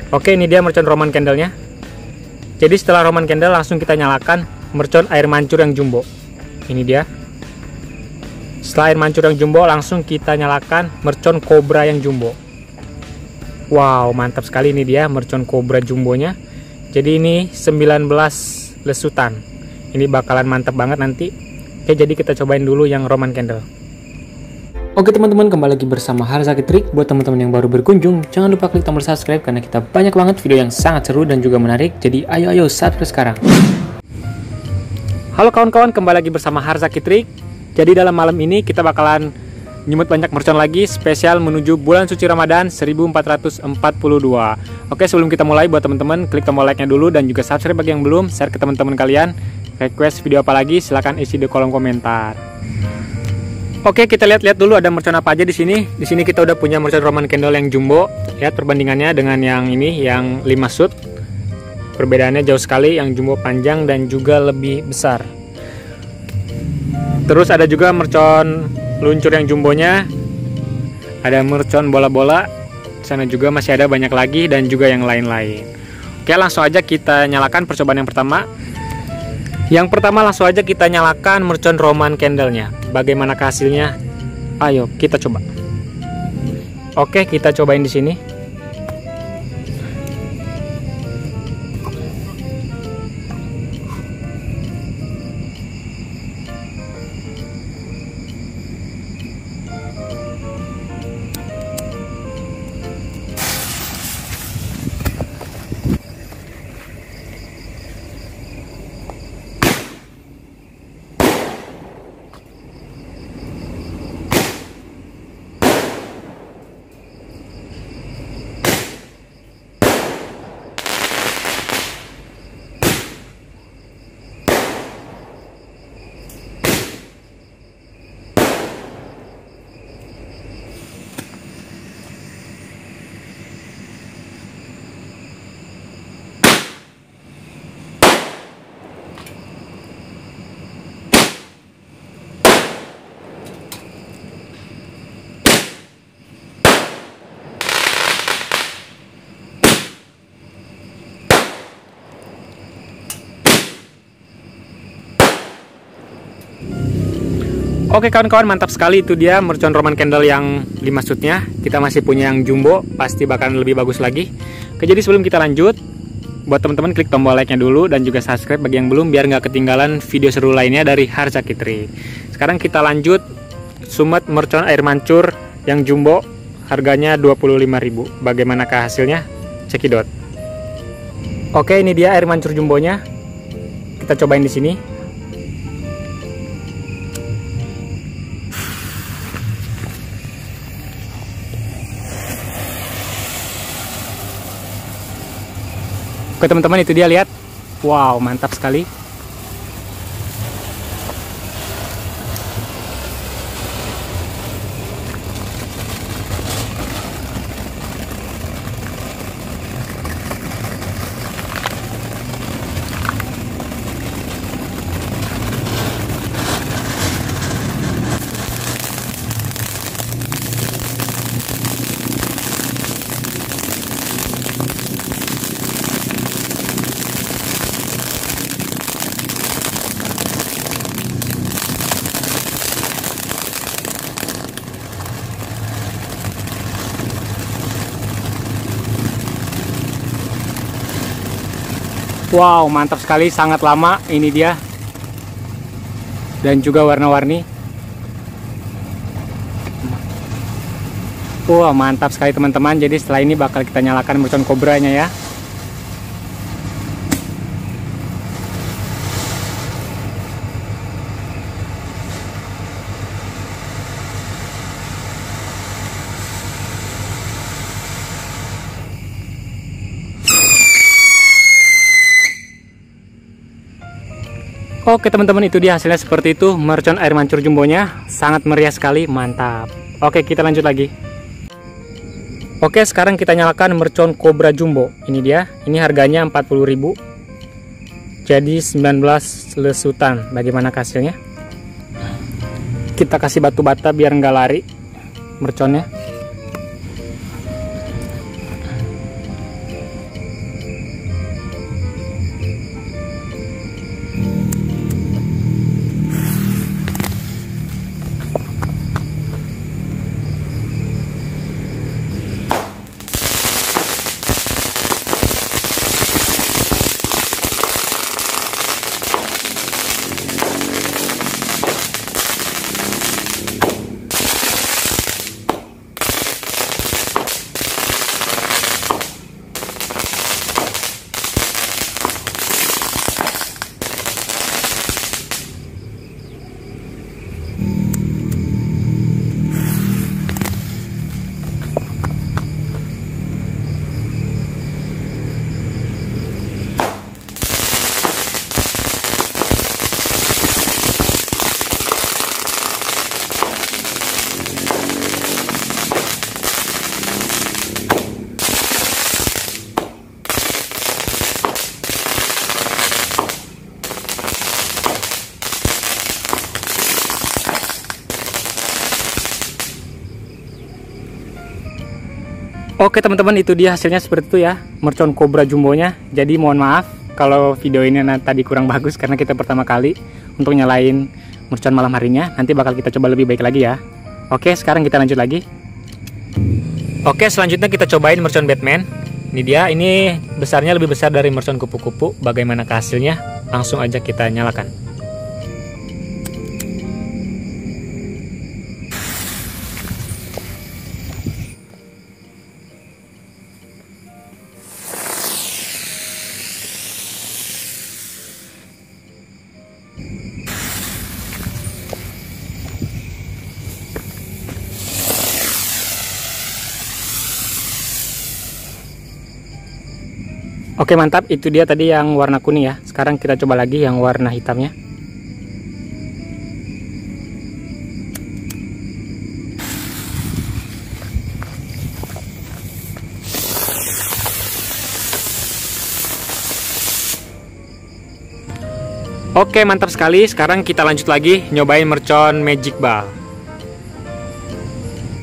Oke, ini dia mercon Roman candle-nya. Jadi setelah Roman candle langsung kita nyalakan mercon air mancur yang jumbo. Ini dia. Setelah air mancur yang jumbo langsung kita nyalakan mercon Cobra yang jumbo. Wow, mantap sekali ini dia mercon Cobra jumbonya. Jadi ini 19 lesutan. Ini bakalan mantap banget nanti. Oke, jadi kita cobain dulu yang Roman candle. Oke teman-teman, kembali lagi bersama Harzaki Trik. Buat teman-teman yang baru berkunjung, jangan lupa klik tombol subscribe karena kita banyak banget video yang sangat seru dan juga menarik. Jadi ayo subscribe sekarang. Halo kawan-kawan, kembali lagi bersama Harzaki Trik. Jadi dalam malam ini kita bakalan nyemut banyak mercon lagi, spesial menuju bulan suci Ramadan 1442. Oke, sebelum kita mulai, buat teman-teman klik tombol like-nya dulu dan juga subscribe bagi yang belum, share ke teman-teman kalian. Request video apa lagi silahkan isi di kolom komentar. Oke, kita lihat-lihat dulu ada mercon apa aja di sini. Di sini kita udah punya mercon Roman candle yang jumbo. Lihat perbandingannya dengan yang ini, yang 5 shoot. Perbedaannya jauh sekali, yang jumbo panjang dan juga lebih besar. Terus ada juga mercon luncur yang jumbonya. Ada mercon bola-bola. Sana juga masih ada banyak lagi dan juga yang lain-lain. Oke, langsung aja kita nyalakan percobaan yang pertama. Yang pertama langsung aja kita nyalakan mercon Roman candle-nya. Bagaimana hasilnya? Ayo kita coba. Oke, kita cobain di sini. Oke kawan-kawan, mantap sekali, itu dia mercon Roman candle yang 5 shootnya. Kita masih punya yang jumbo, pasti bakalan lebih bagus lagi. Oke, jadi sebelum kita lanjut, buat teman-teman klik tombol like-nya dulu dan juga subscribe bagi yang belum, biar nggak ketinggalan video seru lainnya dari Harzaki Trik. Sekarang kita lanjut sumet mercon air mancur yang jumbo, harganya 25.000. Bagaimanakah hasilnya? Cekidot. Oke, ini dia air mancur jumbonya. Kita cobain di sini. Oke teman-teman, itu dia, lihat. Wow, mantap sekali. Wow, mantap sekali, sangat lama ini dia. Dan juga warna-warni. Wah, mantap sekali teman-teman. Jadi setelah ini bakal kita nyalakan mercon Cobra-nya ya. Oke teman-teman, itu dia hasilnya seperti itu. Mercon air mancur jumbonya sangat meriah sekali, mantap. Oke, kita lanjut lagi. Oke, sekarang kita nyalakan mercon Cobra jumbo. Ini dia, ini harganya 40.000. Jadi 19 lesutan. Bagaimana hasilnya? Kita kasih batu bata biar nggak lari merconnya. Oke teman-teman, itu dia hasilnya seperti itu ya, mercon kobra jumbonya. Jadi mohon maaf kalau video ini tadi kurang bagus karena kita pertama kali untuk nyalain mercon malam harinya. Nanti bakal kita coba lebih baik lagi ya. Oke, sekarang kita lanjut lagi. Oke, selanjutnya kita cobain mercon Batman. Ini dia, ini besarnya lebih besar dari mercon kupu-kupu. Bagaimana hasilnya? Langsung aja kita nyalakan. Oke mantap, itu dia tadi yang warna kuning ya. Sekarang kita coba lagi yang warna hitamnya. Oke mantap sekali, sekarang kita lanjut lagi nyobain mercon Magic Ball.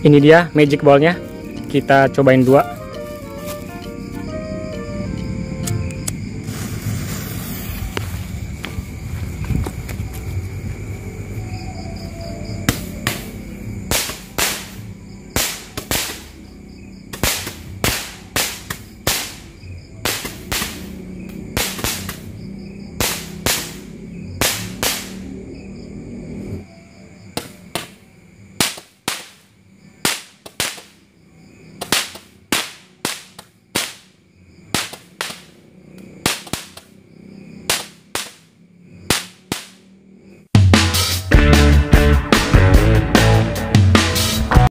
Ini dia Magic Ballnya, kita cobain 2.